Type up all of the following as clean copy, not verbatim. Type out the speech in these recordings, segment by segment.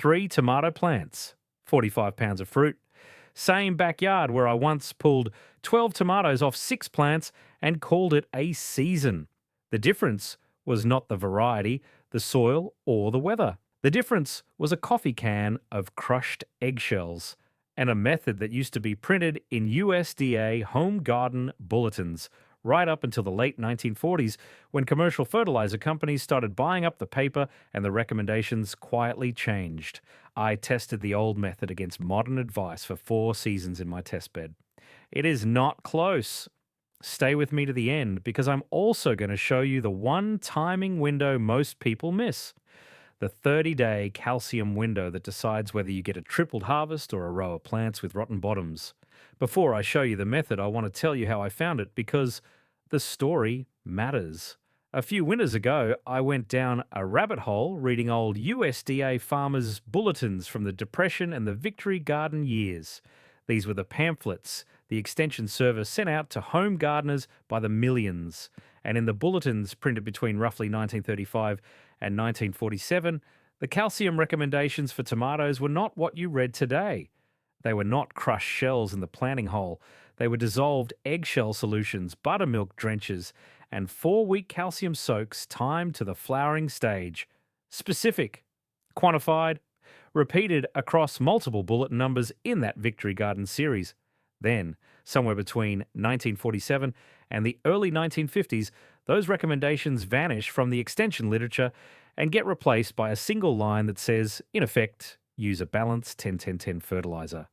3 tomato plants, 45 pounds of fruit. Same backyard where I once pulled 12 tomatoes off 6 plants and called it a season. The difference was not the variety, the soil, or the weather. The difference was a coffee can of crushed eggshells and a method that used to be printed in USDA home garden bulletins right up until the late 1940s when commercial fertilizer companies started buying up the paper and the recommendations quietly changed. I tested the old method against modern advice for 4 seasons in my test bed. It is not close. Stay with me to the end because I'm also going to show you the one timing window most people miss. The 30-day calcium window that decides whether you get a tripled harvest or a row of plants with rotten bottoms. Before I show you the method, I want to tell you how I found it because the story matters. A few winters ago, I went down a rabbit hole reading old USDA farmers' bulletins from the Depression and the Victory Garden years. These were the pamphlets the Extension Service sent out to home gardeners by the millions. And in the bulletins printed between roughly 1935 and 1947, the calcium recommendations for tomatoes were not what you read today. They were not crushed shells in the planting hole. They were dissolved eggshell solutions, buttermilk drenches, and 4-week calcium soaks timed to the flowering stage. Specific, quantified, repeated across multiple bulletin numbers in that Victory Garden series. Then, somewhere between 1947 and the early 1950s, those recommendations vanish from the extension literature and get replaced by a single line that says, in effect, use a balanced 10-10-10 fertilizer.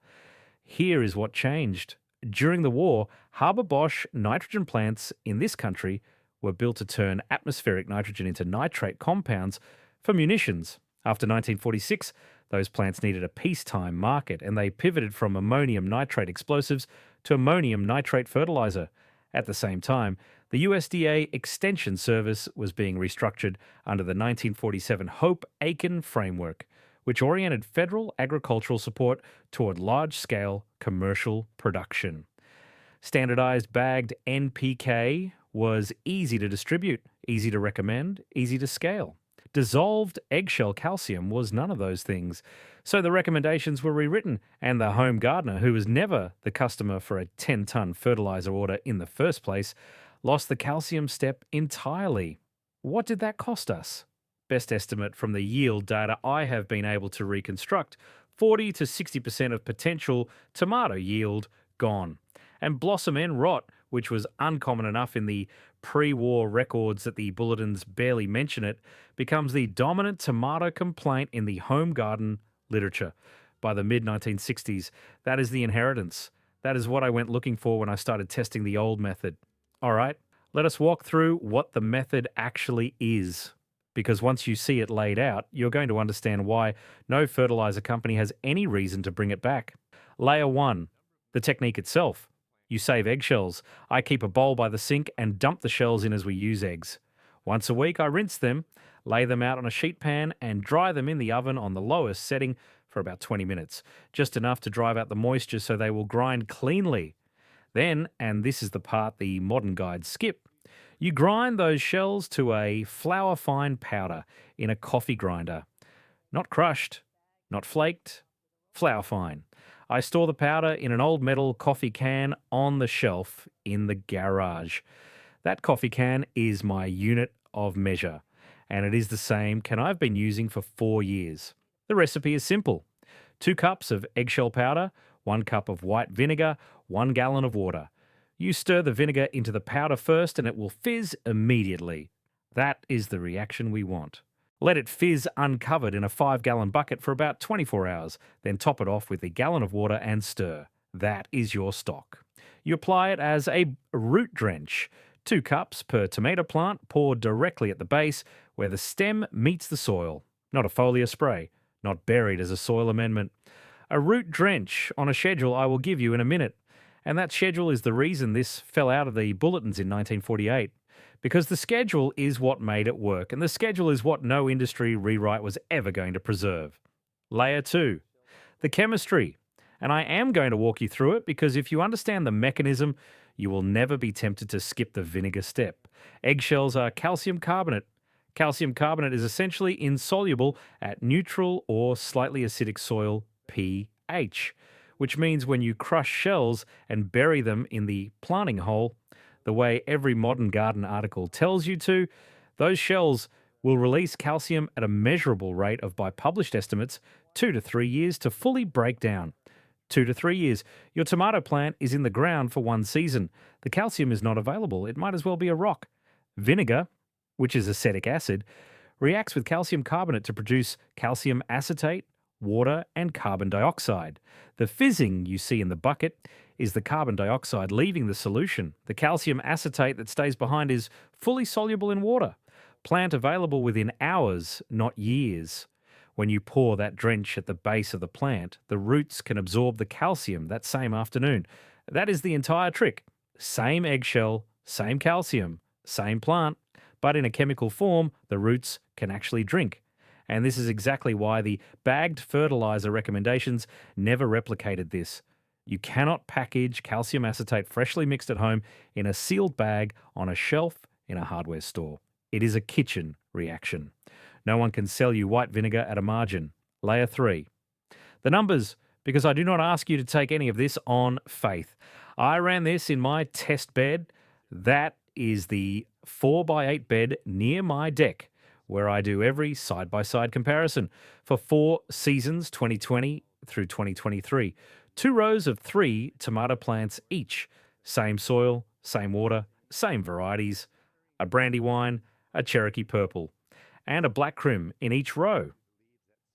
Here is what changed. During the war, Haber-Bosch nitrogen plants in this country were built to turn atmospheric nitrogen into nitrate compounds for munitions. After 1946, those plants needed a peacetime market and they pivoted from ammonium nitrate explosives to ammonium nitrate fertilizer. At the same time, the USDA Extension Service was being restructured under the 1947 Hope-Aiken framework, which oriented federal agricultural support toward large-scale commercial production. Standardized bagged NPK was easy to distribute, easy to recommend, easy to scale. Dissolved eggshell calcium was none of those things. So the recommendations were rewritten, and the home gardener, who was never the customer for a 10-ton fertilizer order in the first place, lost the calcium step entirely. What did that cost us? Best estimate from the yield data I have been able to reconstruct, 40 to 60% of potential tomato yield gone. And blossom end rot, which was uncommon enough in the pre-war records that the bulletins barely mention it, becomes the dominant tomato complaint in the home garden literature. By the mid-1960s, that is the inheritance. That is what I went looking for when I started testing the old method. All right, let us walk through what the method actually is. Because once you see it laid out, you're going to understand why no fertilizer company has any reason to bring it back. Layer 1, the technique itself. You save eggshells. I keep a bowl by the sink and dump the shells in as we use eggs. Once a week, I rinse them, lay them out on a sheet pan, and dry them in the oven on the lowest setting for about 20 minutes, just enough to drive out the moisture so they will grind cleanly. Then, and this is the part the modern guides skip, you grind those shells to a flour-fine powder in a coffee grinder. Not crushed, not flaked, flour-fine. I store the powder in an old metal coffee can on the shelf in the garage. That coffee can is my unit of measure, and it is the same can I've been using for 4 years. The recipe is simple. 2 cups of eggshell powder, 1 cup of white vinegar, 1 gallon of water. You stir the vinegar into the powder first and it will fizz immediately. That is the reaction we want. Let it fizz uncovered in a 5-gallon bucket for about 24 hours, then top it off with a gallon of water and stir. That is your stock. You apply it as a root drench. 2 cups per tomato plant poured directly at the base where the stem meets the soil. Not a foliar spray, not buried as a soil amendment. A root drench on a schedule I will give you in a minute. And that schedule is the reason this fell out of the bulletins in 1948. Because the schedule is what made it work, and the schedule is what no industry rewrite was ever going to preserve. Layer 2, the chemistry. And I am going to walk you through it because if you understand the mechanism, you will never be tempted to skip the vinegar step. Eggshells are calcium carbonate. Calcium carbonate is essentially insoluble at neutral or slightly acidic soil pH, which means when you crush shells and bury them in the planting hole, the way every modern garden article tells you to, those shells will release calcium at a measurable rate of, by published estimates, 2 to 3 years to fully break down. 2 to 3 years. Your tomato plant is in the ground for 1 season. The calcium is not available. It might as well be a rock. Vinegar, which is acetic acid, reacts with calcium carbonate to produce calcium acetate, water, and carbon dioxide. The fizzing you see in the bucket is the carbon dioxide leaving the solution. The calcium acetate that stays behind is fully soluble in water. Plant available within hours, not years. When you pour that drench at the base of the plant, the roots can absorb the calcium that same afternoon. That is the entire trick. Same eggshell, same calcium, same plant, but in a chemical form the roots can actually drink. And this is exactly why the bagged fertilizer recommendations never replicated this. You cannot package calcium acetate freshly mixed at home in a sealed bag on a shelf in a hardware store. It is a kitchen reaction. No one can sell you white vinegar at a margin. Layer 3. The numbers, because I do not ask you to take any of this on faith. I ran this in my test bed. That is the 4x8 bed near my deck, where I do every side-by-side comparison for 4 seasons, 2020 through 2023. 2 rows of 3 tomato plants each. Same soil, same water, same varieties. A Brandywine, a Cherokee Purple, and a Black Crim in each row.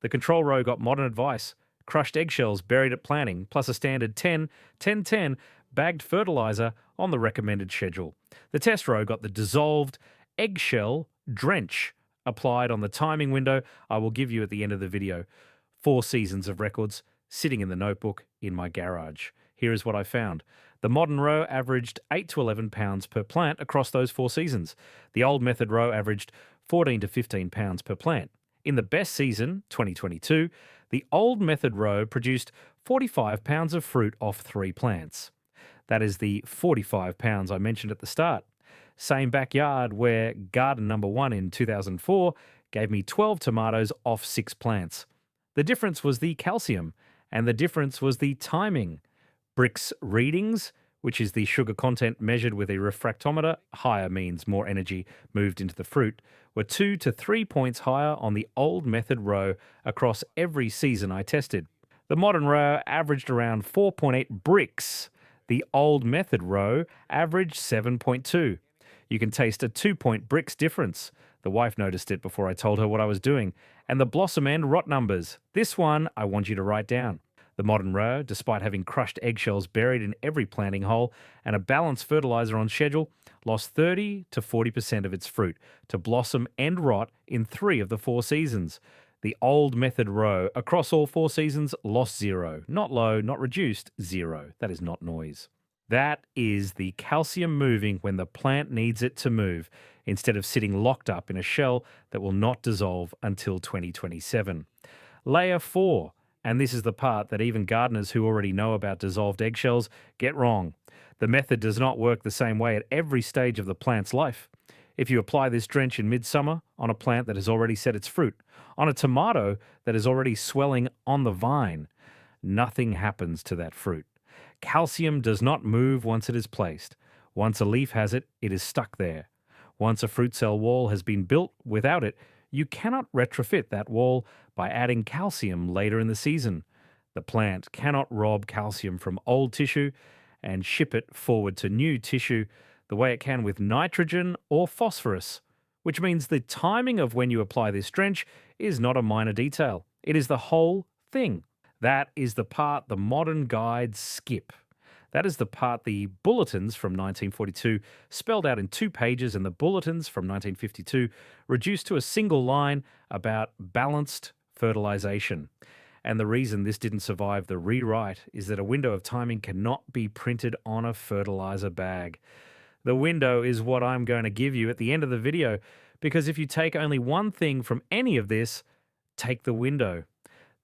The control row got modern advice, crushed eggshells buried at planting, plus a standard 10-10-10 bagged fertilizer on the recommended schedule. The test row got the dissolved eggshell drench applied on the timing window I will give you at the end of the video. 4 seasons of records sitting in the notebook in my garage. Here is what I found. The modern row averaged 8 to 11 pounds per plant across those 4 seasons. The old method row averaged 14 to 15 pounds per plant. In the best season, 2022, the old method row produced 45 pounds of fruit off 3 plants. That is the 45 pounds I mentioned at the start. Same backyard where garden number 1 in 2004 gave me 12 tomatoes off 6 plants. The difference was the calcium, and the difference was the timing. Brix readings, which is the sugar content measured with a refractometer, higher means more energy moved into the fruit, were 2 to 3 points higher on the old method row across every season I tested. The modern row averaged around 4.8 Brix. The old method row averaged 7.2. You can taste a 2-point Brix difference. The wife noticed it before I told her what I was doing. And the blossom end rot numbers. This one I want you to write down. The modern row, despite having crushed eggshells buried in every planting hole and a balanced fertilizer on schedule, lost 30 to 40% of its fruit to blossom and rot in 3 of the 4 seasons. The old method row across all 4 seasons lost 0. Not low, not reduced, 0. That is not noise. That is the calcium moving when the plant needs it to move, instead of sitting locked up in a shell that will not dissolve until 2027. Layer 4. And this is the part that even gardeners who already know about dissolved eggshells get wrong. The method does not work the same way at every stage of the plant's life. If you apply this drench in midsummer on a plant that has already set its fruit, on a tomato that is already swelling on the vine, nothing happens to that fruit. Calcium does not move once it is placed. Once a leaf has it, it is stuck there. Once a fruit cell wall has been built without it, you cannot retrofit that wall by adding calcium later in the season. The plant cannot rob calcium from old tissue and ship it forward to new tissue the way it can with nitrogen or phosphorus, which means the timing of when you apply this drench is not a minor detail. It is the whole thing. That is the part the modern guides skip. That is the part the bulletins from 1942 spelled out in 2 pages and the bulletins from 1952 reduced to a single line about balanced fertilization. And the reason this didn't survive the rewrite is that a window of timing cannot be printed on a fertilizer bag. The window is what I'm going to give you at the end of the video, because if you take only one thing from any of this, take the window.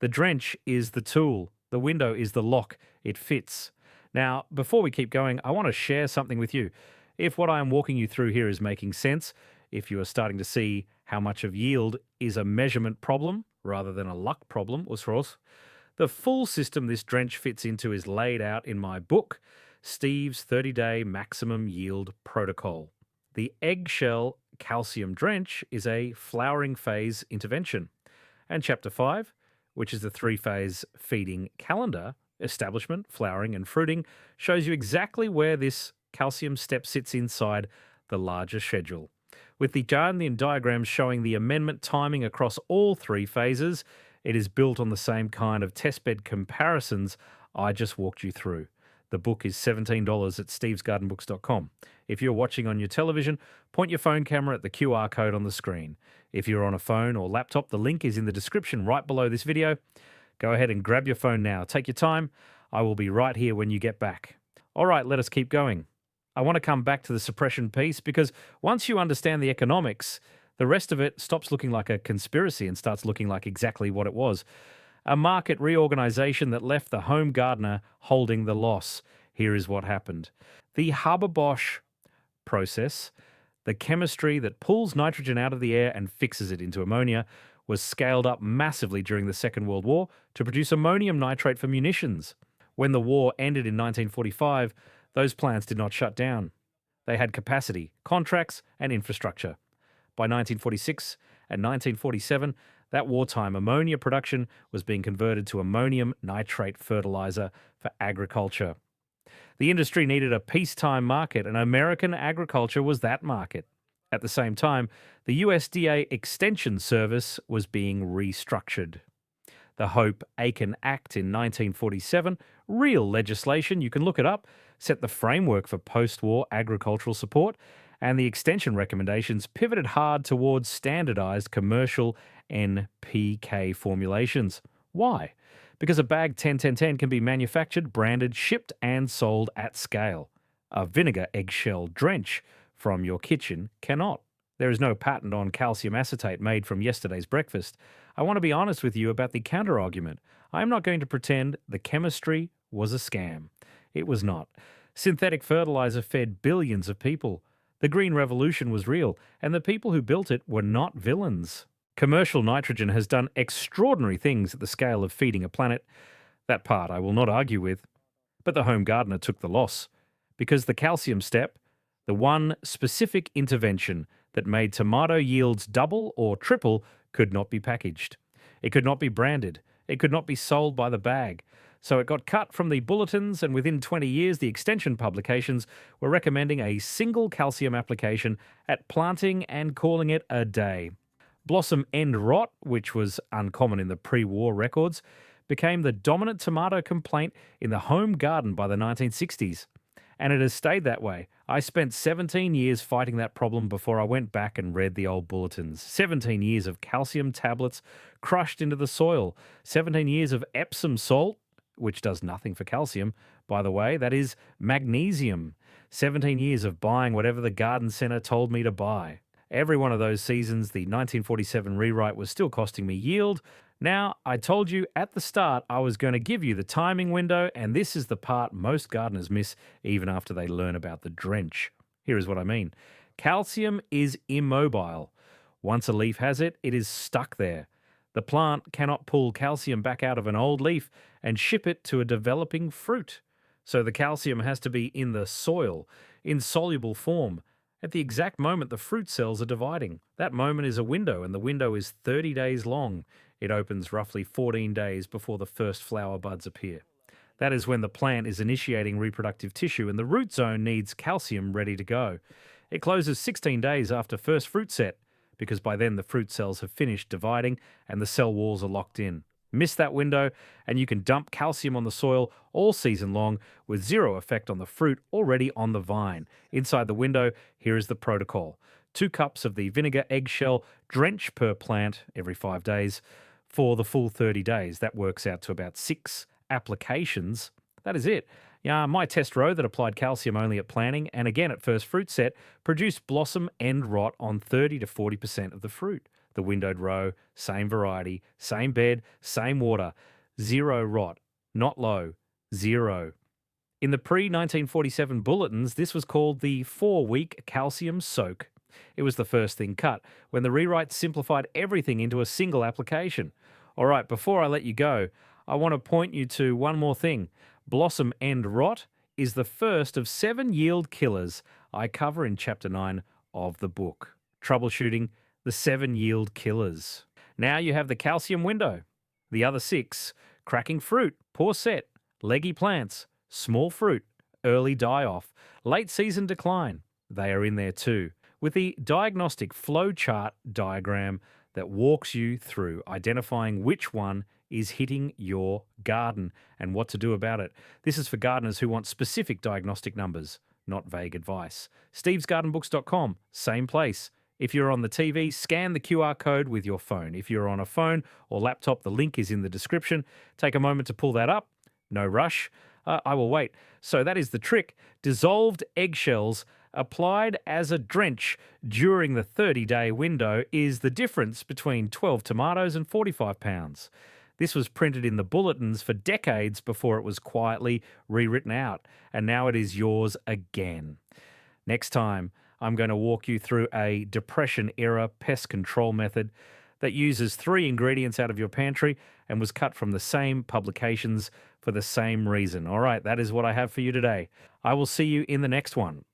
The drench is the tool. The window is the lock. It fits. Now, before we keep going, I want to share something with you. If what I am walking you through here is making sense, if you are starting to see how much of yield is a measurement problem rather than a luck problem, the full system this drench fits into is laid out in my book, Steve's 30-Day Maximum Yield Protocol. The Eggshell calcium drench is a flowering phase intervention. And Chapter 5, which is the 3-phase feeding calendar, establishment, flowering and fruiting, shows you exactly where this calcium step sits inside the larger schedule. With the Garden diagrams showing the amendment timing across all 3 phases, it is built on the same kind of testbed comparisons I just walked you through. The book is $17 at stevesgardenbooks.com. If you're watching on your television, point your phone camera at the QR code on the screen. If you're on a phone or laptop, the link is in the description right below this video. Go ahead and grab your phone now. Take your time. I will be right here when you get back. All right, let us keep going. I want to come back to the suppression piece because once you understand the economics, the rest of it stops looking like a conspiracy and starts looking like exactly what it was. A market reorganization that left the home gardener holding the loss. Here is what happened. The Haber-Bosch process, the chemistry that pulls nitrogen out of the air and fixes it into ammonia, was scaled up massively during the Second World War to produce ammonium nitrate for munitions. When the war ended in 1945, those plants did not shut down. They had capacity, contracts, and infrastructure. By 1946 and 1947, that wartime ammonia production was being converted to ammonium nitrate fertilizer for agriculture. The industry needed a peacetime market, and American agriculture was that market. At the same time, the USDA Extension Service was being restructured. The Hope-Aiken Act in 1947, real legislation, you can look it up, set the framework for post-war agricultural support, and the extension recommendations pivoted hard towards standardized commercial NPK formulations. Why? Because a bag 10-10-10 can be manufactured, branded, shipped, and sold at scale. A vinegar eggshell drench from your kitchen cannot. There is no patent on calcium acetate made from yesterday's breakfast. I want to be honest with you about the counter-argument. I am not going to pretend the chemistry was a scam. It was not. Synthetic fertilizer fed billions of people. The Green Revolution was real, and the people who built it were not villains. Commercial nitrogen has done extraordinary things at the scale of feeding a planet. That part I will not argue with. But the home gardener took the loss. Because the calcium step, the one specific intervention that made tomato yields double or triple, could not be packaged. It could not be branded. It could not be sold by the bag. So it got cut from the bulletins, and within 20 years, the extension publications were recommending a single calcium application at planting and calling it a day. Blossom end rot, which was uncommon in the pre-war records, became the dominant tomato complaint in the home garden by the 1960s. And it has stayed that way. I spent 17 years fighting that problem before I went back and read the old bulletins. 17 years of calcium tablets crushed into the soil. 17 years of Epsom salt, which does nothing for calcium, by the way, that is magnesium. 17 years of buying whatever the garden centre told me to buy. Every one of those seasons, the 1947 rewrite was still costing me yield. Now, I told you at the start I was going to give you the timing window, and this is the part most gardeners miss even after they learn about the drench. Here is what I mean. Calcium is immobile. Once a leaf has it, it is stuck there. The plant cannot pull calcium back out of an old leaf and ship it to a developing fruit. So the calcium has to be in the soil, in soluble form, at the exact moment the fruit cells are dividing. That moment is a window, and the window is 30 days long. It opens roughly 14 days before the first flower buds appear. That is when the plant is initiating reproductive tissue, and the root zone needs calcium ready to go. It closes 16 days after first fruit set, because by then the fruit cells have finished dividing and the cell walls are locked in. Miss that window, and you can dump calcium on the soil all season long with zero effect on the fruit already on the vine. Inside the window, here is the protocol. 2 cups of the vinegar eggshell drench per plant every 5 days for the full 30 days. That works out to about 6 applications. That is it. Yeah, my test row that applied calcium only at planting and again at first fruit set produced blossom end rot on 30 to 40% of the fruit. The windowed row, same variety, same bed, same water, 0 rot, not low, 0. In the pre-1947 bulletins, this was called the 4-week calcium soak. It was the first thing cut when the rewrite simplified everything into a single application. All right, before I let you go, I want to point you to one more thing. Blossom end rot is the first of 7 yield killers I cover in Chapter 9 of the book. Troubleshooting the 7 yield killers. Now you have the calcium window. The other 6, cracking fruit, poor set, leggy plants, small fruit, early die-off, late season decline. They are in there too, with the diagnostic flow chart diagram that walks you through identifying which one is hitting your garden and what to do about it. This is for gardeners who want specific diagnostic numbers, not vague advice. stevesgardenbooks.com, same place. If you're on the TV, scan the QR code with your phone. If you're on a phone or laptop, the link is in the description. Take a moment to pull that up. No rush. I will wait. So that is the trick. Dissolved eggshells applied as a drench during the 30-day window is the difference between 12 tomatoes and 45 pounds. This was printed in the bulletins for decades before it was quietly rewritten out, and now it is yours again. Next time, I'm going to walk you through a Depression-era pest control method that uses 3 ingredients out of your pantry and was cut from the same publications for the same reason. All right, that is what I have for you today. I will see you in the next one.